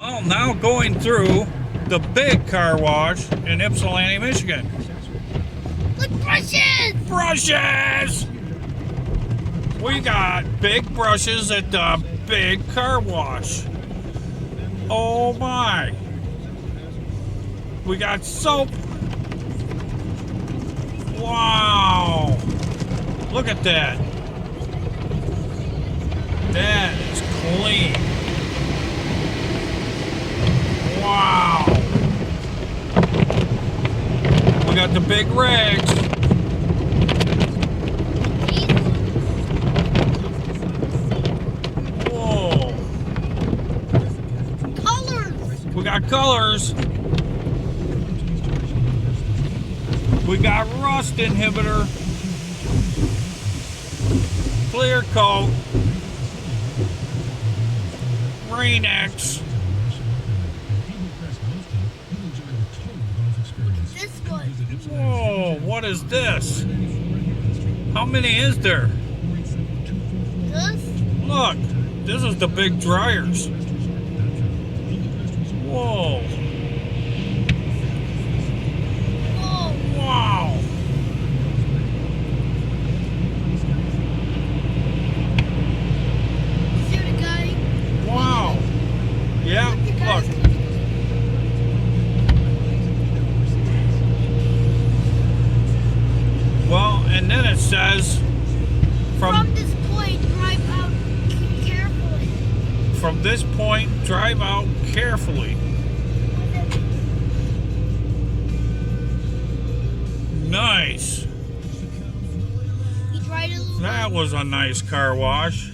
Well, now going through the big car wash in Ypsilanti, Michigan. Look, brushes! Brushes! We got big brushes at the big car wash. Oh my. We got soap. Wow. Look at that. That is clean. Wow. We got the big rags. Whoa. Colors! We got colors. We got rust inhibitor. Clear coat. Rain-X. This one. Whoa, what is this? How many is there? This? Look, this is the big dryers. Whoa. Whoa. Wow. See the guy? Wow. Yeah, Look, the guy's look. Well, and then it says From this point, drive out carefully. from this point, drive out carefully. Nice. He tried a little. That was a nice car wash.